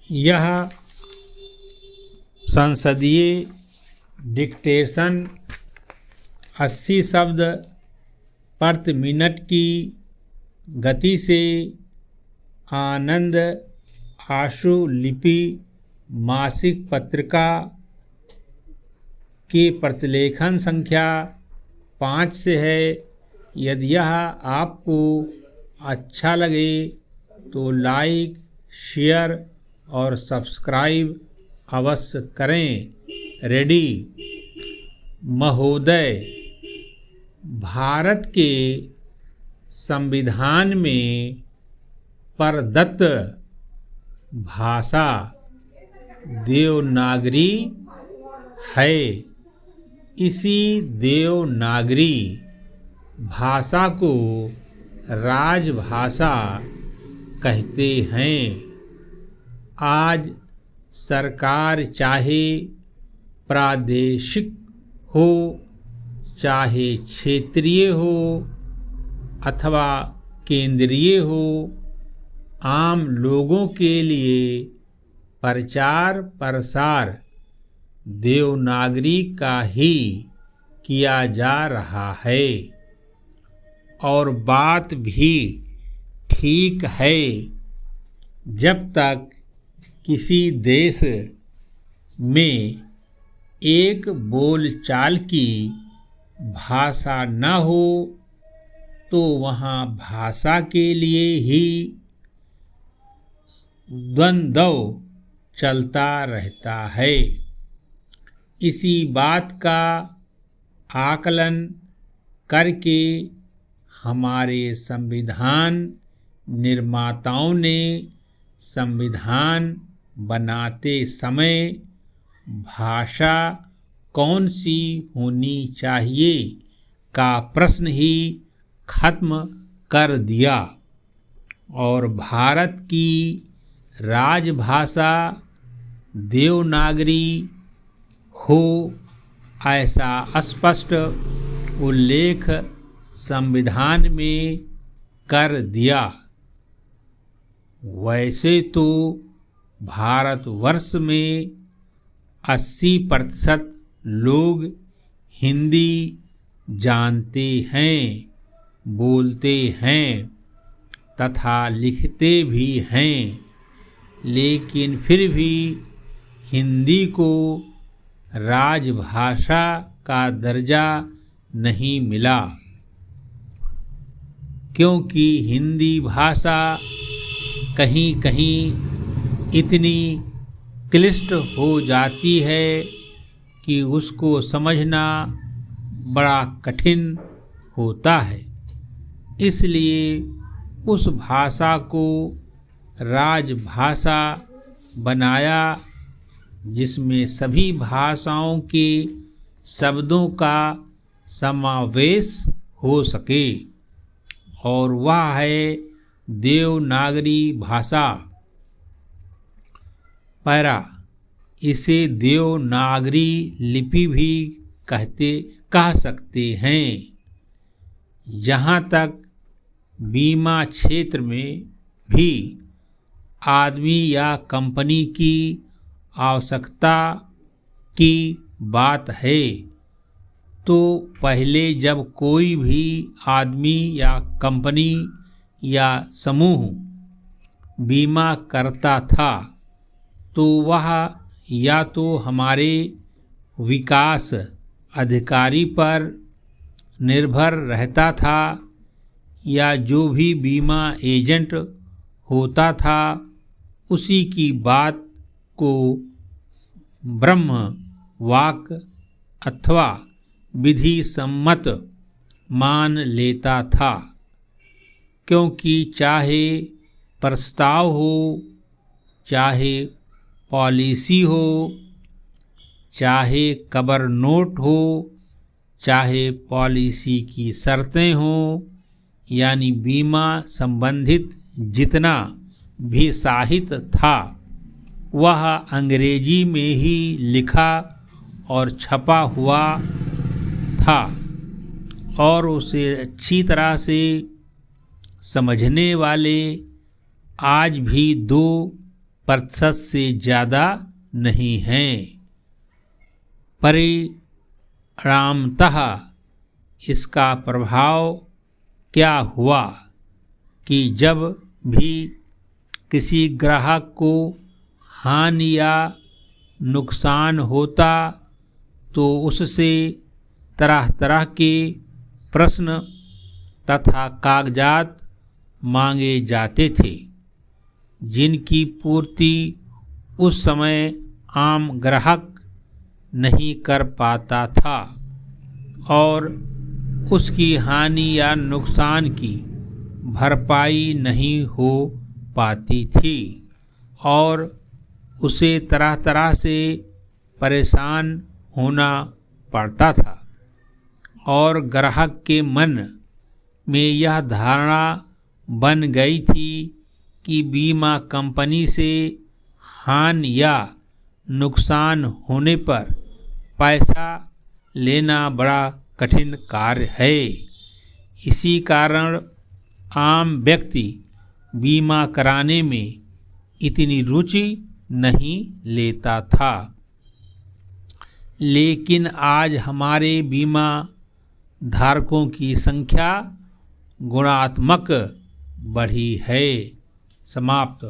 यह संसदीय डिक्टेशन 80 शब्द प्रति मिनट की गति से आनंद आशु लिपि मासिक पत्रिका की प्रतिलेखन संख्या 5 से है। यदि यह आपको अच्छा लगे तो लाइक, शेयर और सब्सक्राइब अवश्य करें। रेडी। महोदय, भारत के संविधान में प्रदत्त भाषा देवनागरी है। इसी देवनागरी भाषा को राजभाषा कहते हैं। आज सरकार चाहे प्रादेशिक हो, चाहे क्षेत्रीय हो अथवा केंद्रीय हो, आम लोगों के लिए प्रचार प्रसार देवनागरी का ही किया जा रहा है। और बात भी ठीक है। जब तक किसी देश में एक बोलचाल की भाषा न हो तो वहाँ भाषा के लिए ही द्वंद्व चलता रहता है। इसी बात का आकलन करके हमारे संविधान निर्माताओं ने संविधान बनाते समय भाषा कौन सी होनी चाहिए का प्रश्न ही खत्म कर दिया और भारत की राजभाषा देवनागरी हो ऐसा स्पष्ट उल्लेख संविधान में कर दिया। वैसे तो भारतवर्ष में 80% लोग हिंदी जानते हैं, बोलते हैं तथा लिखते भी हैं, लेकिन फिर भी हिंदी को राजभाषा का दर्जा नहीं मिला, क्योंकि हिंदी भाषा कहीं कहीं इतनी क्लिष्ट हो जाती है कि उसको समझना बड़ा कठिन होता है। इसलिए उस भाषा को राजभाषा बनाया जिसमें सभी भाषाओं के शब्दों का समावेश हो सके, और वह है देवनागरी भाषा। पैरा, इसे देवनागरी लिपि भी कह सकते हैं। जहाँ तक बीमा क्षेत्र में भी आदमी या कंपनी की आवश्यकता की बात है, तो पहले जब कोई भी आदमी या कंपनी या समूह बीमा करता था तो वह या तो हमारे विकास अधिकारी पर निर्भर रहता था या जो भी बीमा एजेंट होता था उसी की बात को ब्रह्म वाक् अथवा विधि सम्मत मान लेता था, क्योंकि चाहे प्रस्ताव हो, चाहे पॉलिसी हो, चाहे कवर नोट हो, चाहे पॉलिसी की शर्तें हों, यानी बीमा संबंधित जितना भी साहित्य था वह अंग्रेजी में ही लिखा और छपा हुआ था, और उसे अच्छी तरह से समझने वाले आज भी 2 प्रतिशत से ज़्यादा नहीं हैं। परिणामतः इसका प्रभाव क्या हुआ कि जब भी किसी ग्राहक को हानि या नुकसान होता तो उससे तरह तरह के प्रश्न तथा कागजात मांगे जाते थे, जिनकी पूर्ति उस समय आम ग्राहक नहीं कर पाता था और उसकी हानि या नुकसान की भरपाई नहीं हो पाती थी और उसे तरह तरह से परेशान होना पड़ता था। और ग्राहक के मन में यह धारणा बन गई थी कि बीमा कंपनी से हानि या नुकसान होने पर पैसा लेना बड़ा कठिन कार्य है। इसी कारण आम व्यक्ति बीमा कराने में इतनी रुचि नहीं लेता था। लेकिन आज हमारे बीमा धारकों की संख्या गुणात्मक बढ़ी है। समाप्त।